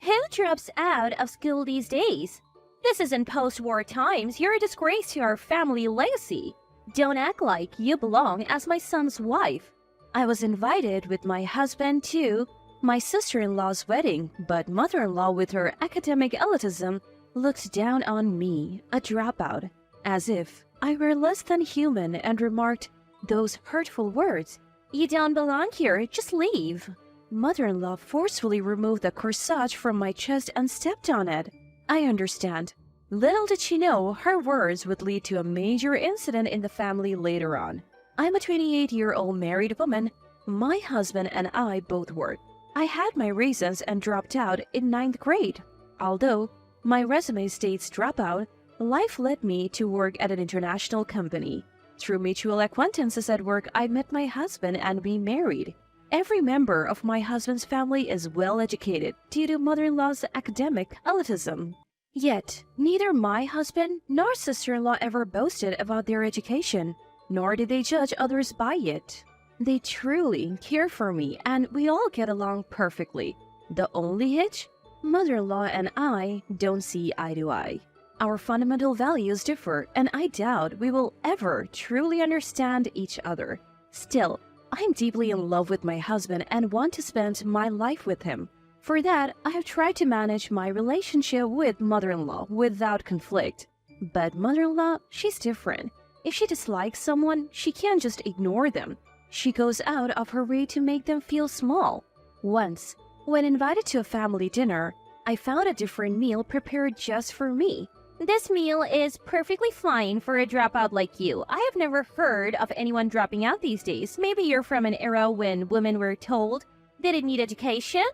Who drops out of school these days? This isn't post-war times. You're a disgrace to our family legacy. Don't act like you belong as my son's wife. I was invited with my husband to my sister-in-law's wedding, but mother-in-law with her academic elitism looked down on me, a dropout, as if I were less than human, and remarked those hurtful words. You don't belong here, just leave. Mother-in-law forcefully removed the corsage from my chest and stepped on it. I understand. Little did she know her words would lead to a major incident in the family later on. I'm a 28-year-old married woman. My husband and I both work. I had my reasons and dropped out in 9th grade. Although my resume states dropout, life led me to work at an international company. Through mutual acquaintances at work, I met my husband and we married. Every member of my husband's family is well educated due to mother-in-law's academic elitism. Yet, neither my husband nor sister-in-law ever boasted about their education, nor did they judge others by it. They truly care for me and we all get along perfectly. The only hitch? Mother-in-law and I don't see eye to eye. Our fundamental values differ and I doubt we will ever truly understand each other. Still, I'm deeply in love with my husband and want to spend my life with him. For that, I have tried to manage my relationship with mother-in-law without conflict. But mother-in-law, she's different. If she dislikes someone, she can't just ignore them. She goes out of her way to make them feel small. Once, when invited to a family dinner, I found a different meal prepared just for me. This meal is perfectly fine for a dropout like you. I have never heard of anyone dropping out these days. Maybe you're from an era when women were told they didn't need education?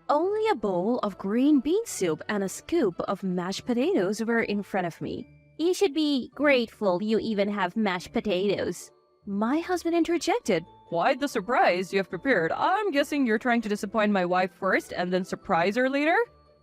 Only a bowl of green bean soup and a scoop of mashed potatoes were in front of me. You should be grateful you even have mashed potatoes. My husband interjected. Quite the surprise you have prepared. I'm guessing you're trying to disappoint my wife first and then surprise her later?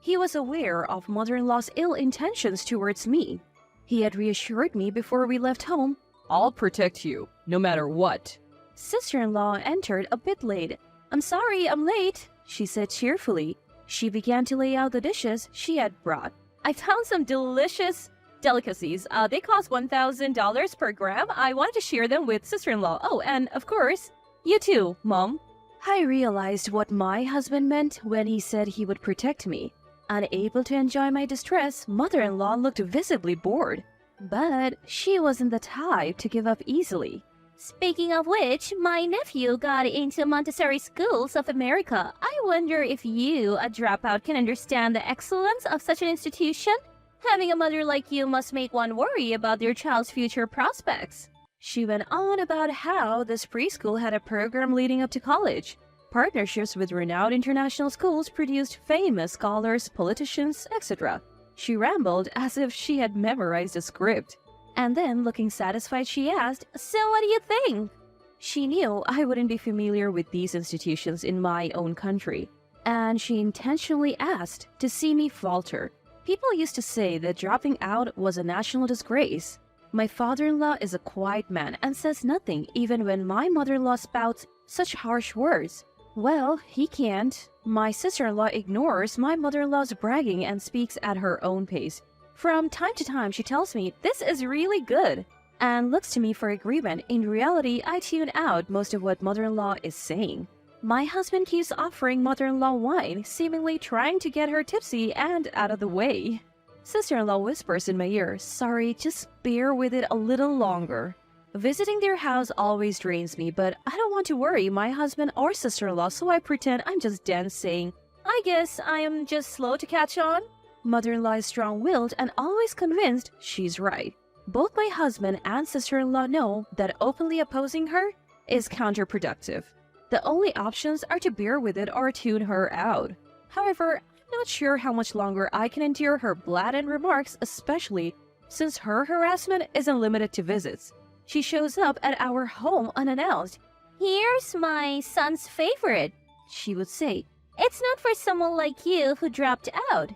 He was aware of mother-in-law's ill intentions towards me. He had reassured me before we left home. I'll protect you, no matter what. Sister-in-law entered a bit late. I'm sorry, I'm late, she said cheerfully. She began to lay out the dishes she had brought. I found some delicious delicacies. They cost $1,000 per gram. I wanted to share them with sister-in-law. Oh, and of course, you too, Mom. I realized what my husband meant when he said he would protect me. Unable to enjoy my distress, mother-in-law looked visibly bored. But she wasn't the type to give up easily. Speaking of which, my nephew got into Montessori Schools of America. I wonder if you, a dropout, can understand the excellence of such an institution? Having a mother like you must make one worry about their child's future prospects. She went on about how this preschool had a program leading up to college. Partnerships with renowned international schools produced famous scholars, politicians, etc. She rambled as if she had memorized a script. And then, looking satisfied, she asked, "So what do you think?" She knew I wouldn't be familiar with these institutions in my own country. And she intentionally asked to see me falter. People used to say that dropping out was a national disgrace. My father-in-law is a quiet man and says nothing even when my mother-in-law spouts such harsh words. Well, he can't. My sister-in-law ignores my mother-in-law's bragging and speaks at her own pace. From time to time, she tells me, "This is really good," and looks to me for agreement. In reality, I tune out most of what mother-in-law is saying. My husband keeps offering mother-in-law wine, seemingly trying to get her tipsy and out of the way. Sister-in-law whispers in my ear, "Sorry, just bear with it a little longer." Visiting their house always drains me, but I don't want to worry my husband or sister-in-law, so I pretend I'm just dense, saying, "I guess I am just slow to catch on." Mother-in-law is strong-willed and always convinced she's right. Both my husband and sister-in-law know that openly opposing her is counterproductive. The only options are to bear with it or tune her out. However, I'm not sure how much longer I can endure her blatant remarks, especially since her harassment isn't limited to visits. She shows up at our home unannounced. "Here's my son's favorite," she would say. "It's not for someone like you who dropped out."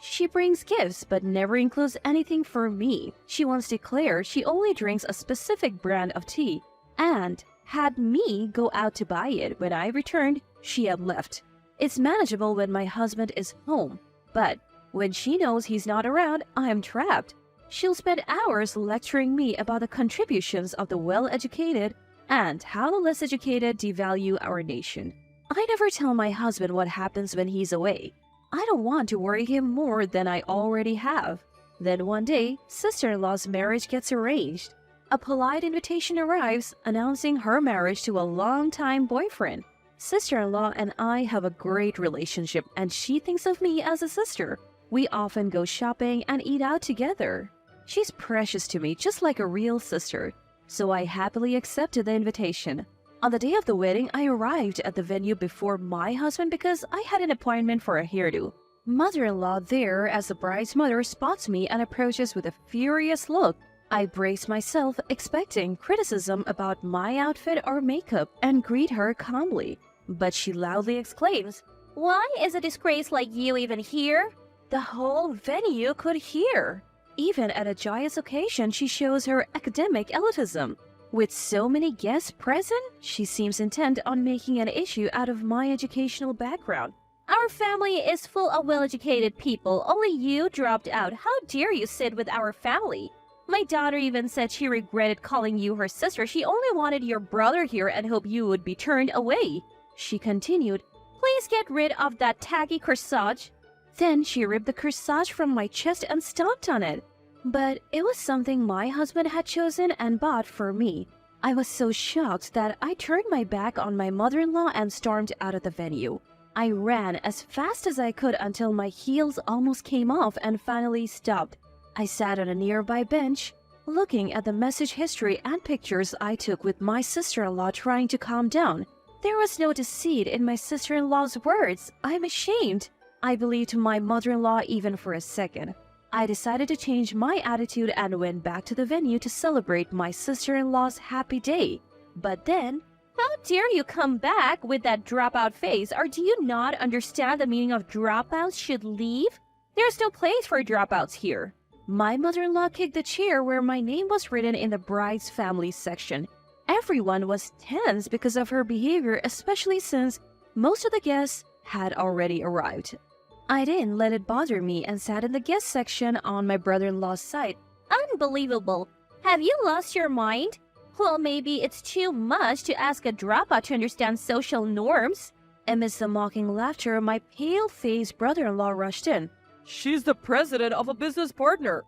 She brings gifts but never includes anything for me. She once declared she only drinks a specific brand of tea and had me go out to buy it. When I returned, she had left. It's manageable when my husband is home. But when she knows he's not around, I'm trapped. She'll spend hours lecturing me about the contributions of the well-educated and how the less educated devalue our nation. I never tell my husband what happens when he's away. I don't want to worry him more than I already have. Then one day, sister-in-law's marriage gets arranged. A polite invitation arrives announcing her marriage to a long-time boyfriend. Sister-in-law and I have a great relationship and she thinks of me as a sister. We often go shopping and eat out together. She's precious to me, just like a real sister. So I happily accepted the invitation. On the day of the wedding, I arrived at the venue before my husband because I had an appointment for a hairdo. Mother-in-law there as the bride's mother spots me and approaches with a furious look. I brace myself, expecting criticism about my outfit or makeup, and greet her calmly. But she loudly exclaims, "Why is a disgrace like you even here?" The whole venue could hear. Even at a joyous occasion, she shows her academic elitism. With so many guests present, she seems intent on making an issue out of my educational background. "Our family is full of well-educated people. Only you dropped out. How dare you sit with our family? My daughter even said she regretted calling you her sister. She only wanted your brother here and hoped you would be turned away." She continued, "Please get rid of that tacky corsage." Then she ripped the corsage from my chest and stomped on it. But it was something my husband had chosen and bought for me. I was so shocked that I turned my back on my mother-in-law and stormed out of the venue. I ran as fast as I could until my heels almost came off and finally stopped. I sat on a nearby bench, looking at the message history and pictures I took with my sister-in-law trying to calm down. There was no deceit in my sister-in-law's words. I'm ashamed. I believed my mother-in-law even for a second. I decided to change my attitude and went back to the venue to celebrate my sister-in-law's happy day. But then, "How dare you come back with that dropout face? Or do you not understand the meaning of dropouts should leave? There's no place for dropouts here." My mother-in-law kicked the chair where my name was written in the bride's family section. Everyone was tense because of her behavior, especially since most of the guests had already arrived. I didn't let it bother me and sat in the guest section on my brother-in-law's side. "Unbelievable. Have you lost your mind? Well, maybe it's too much to ask a dropout to understand social norms." Amidst the mocking laughter, my pale-faced brother-in-law rushed in. She's the president of a business partner.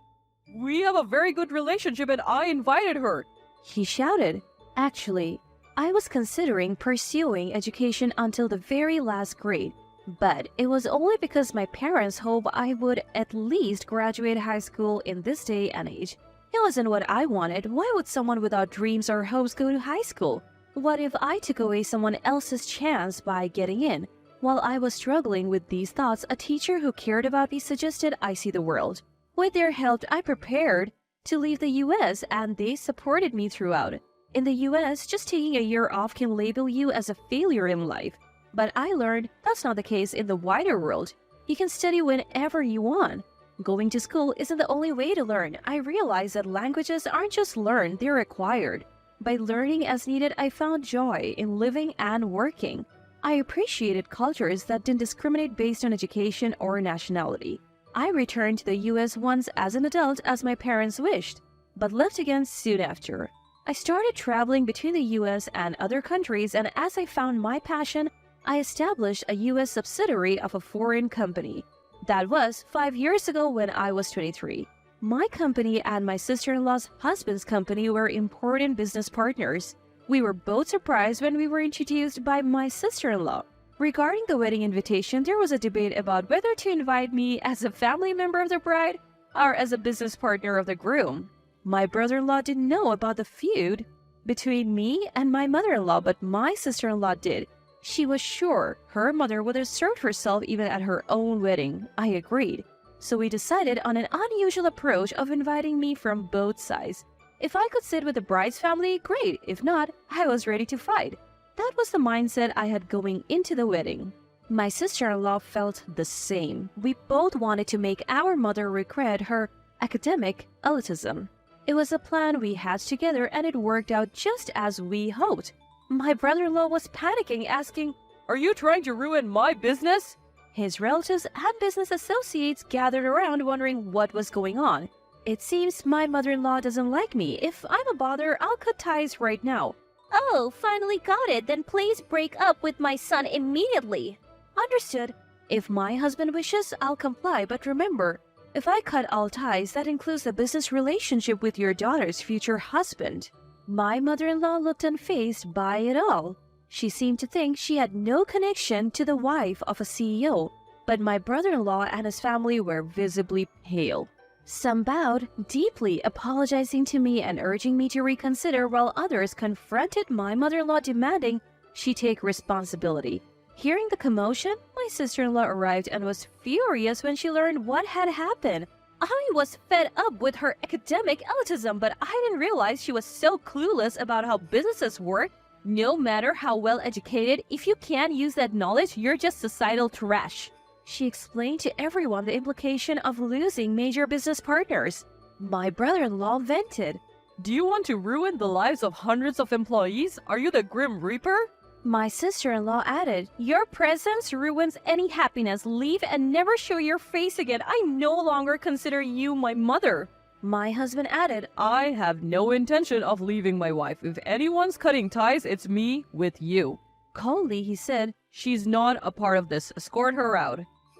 We have a very good relationship and I invited her. He shouted. Actually, I was considering pursuing education until the very last grade. But it was only because my parents hoped I would at least graduate high school in this day and age. It wasn't what I wanted. Why would someone without dreams or hopes go to high school? What if I took away someone else's chance by getting in? While I was struggling with these thoughts, a teacher who cared about me suggested I see the world. With their help, I prepared to leave the US and they supported me throughout. In the US, just taking a year off can label you as a failure in life. But I learned that's not the case in the wider world. You can study whenever you want. Going to school isn't the only way to learn. I realized that languages aren't just learned, they're acquired. By learning as needed, I found joy in living and working. I appreciated cultures that didn't discriminate based on education or nationality. I returned to the US once as an adult as my parents wished, but left again soon after. I started traveling between the US and other countries, and as I found my passion, I established a US subsidiary of a foreign company. That was 5 years ago when I was 23. My company and my sister-in-law's husband's company were important business partners. We were both surprised when we were introduced by my sister-in-law. Regarding the wedding invitation, there was a debate about whether to invite me as a family member of the bride or as a business partner of the groom. My brother-in-law didn't know about the feud between me and my mother-in-law, but my sister-in-law did. She was sure her mother would assert herself even at her own wedding. I agreed. So we decided on an unusual approach of inviting me from both sides. If I could sit with the bride's family, great. If not, I was ready to fight. That was the mindset I had going into the wedding. My sister-in-law felt the same. We both wanted to make our mother regret her academic elitism. It was a plan we hatched together and it worked out just as we hoped. My brother-in-law was panicking, asking, "Are you trying to ruin my business?" His relatives and business associates gathered around wondering what was going on. It seems my mother-in-law doesn't like me. If I'm a bother, I'll cut ties right now. Oh, finally got it. Then please break up with my son immediately. Understood. If my husband wishes, I'll comply, but remember, if I cut all ties, that includes the business relationship with your daughter's future husband. My mother-in-law looked unfazed by it all. She seemed to think she had no connection to the wife of a CEO, but my brother-in-law and his family were visibly pale. Some bowed, deeply apologizing to me and urging me to reconsider, while others confronted my mother-in-law demanding she take responsibility. Hearing the commotion, my sister-in-law arrived and was furious when she learned what had happened. I was fed up with her academic elitism, but I didn't realize she was so clueless about how businesses work. No matter how well educated, if you can't use that knowledge, you're just societal trash. She explained to everyone the implication of losing major business partners. My brother-in-law vented. Do you want to ruin the lives of hundreds of employees? Are you the Grim Reaper? My sister-in-law added, Your presence ruins any happiness. Leave and never show your face again. I no longer consider you my mother. My husband added, I have no intention of leaving my wife. If anyone's cutting ties, it's me with you. Coldly, he said, She's not a part of this. Escort her out.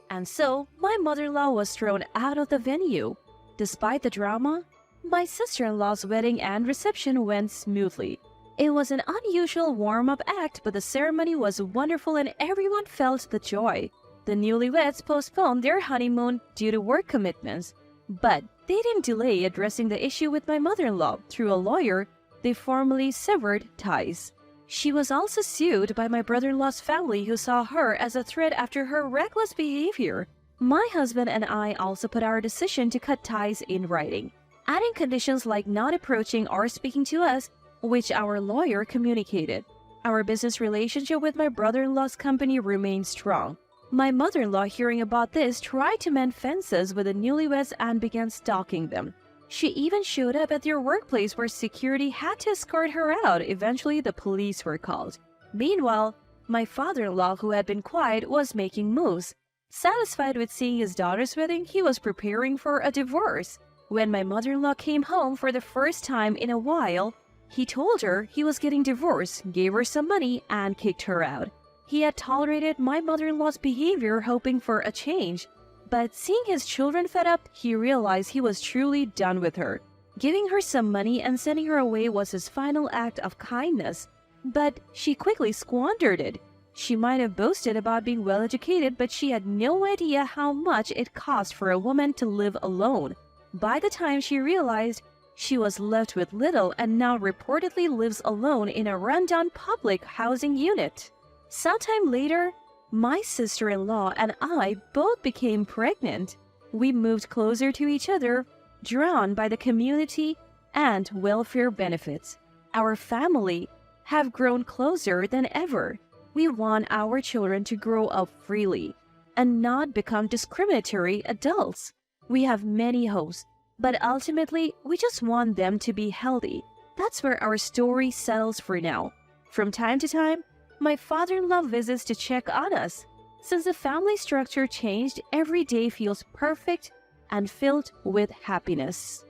And so, my mother-in-law was thrown out of the venue. Despite the drama, my sister-in-law's wedding and reception went smoothly. It was an unusual warm-up act, but the ceremony was wonderful and everyone felt the joy. The newlyweds postponed their honeymoon due to work commitments. But they didn't delay addressing the issue with my mother-in-law. Through a lawyer, they formally severed ties. She was also sued by my brother-in-law's family, who saw her as a threat after her reckless behavior. My husband and I also put our decision to cut ties in writing, adding conditions like not approaching or speaking to us, which our lawyer communicated. Our business relationship with my brother-in-law's company remained strong. My mother-in-law, hearing about this, tried to mend fences with the newlyweds and began stalking them. She even showed up at their workplace where security had to escort her out. Eventually, the police were called. Meanwhile, my father-in-law, who had been quiet, was making moves. Satisfied with seeing his daughter's wedding, he was preparing for a divorce. When my mother-in-law came home for the first time in a while, he told her he was getting divorced, gave her some money, and kicked her out. He had tolerated my mother-in-law's behavior, hoping for a change. But seeing his children fed up, he realized he was truly done with her. Giving her some money and sending her away was his final act of kindness. But she quickly squandered it. She might have boasted about being well-educated, but she had no idea how much it cost for a woman to live alone. By the time she realized, she was left with little and now reportedly lives alone in a rundown public housing unit. Sometime later, my sister-in-law and I both became pregnant. We moved closer to each other, drawn by the community and welfare benefits. Our family have grown closer than ever. We want our children to grow up freely and not become discriminatory adults. We have many hopes, but ultimately, we just want them to be healthy. That's where our story settles for now. From time to time, my father-in-law visits to check on us. Since the family structure changed, every day feels perfect and filled with happiness.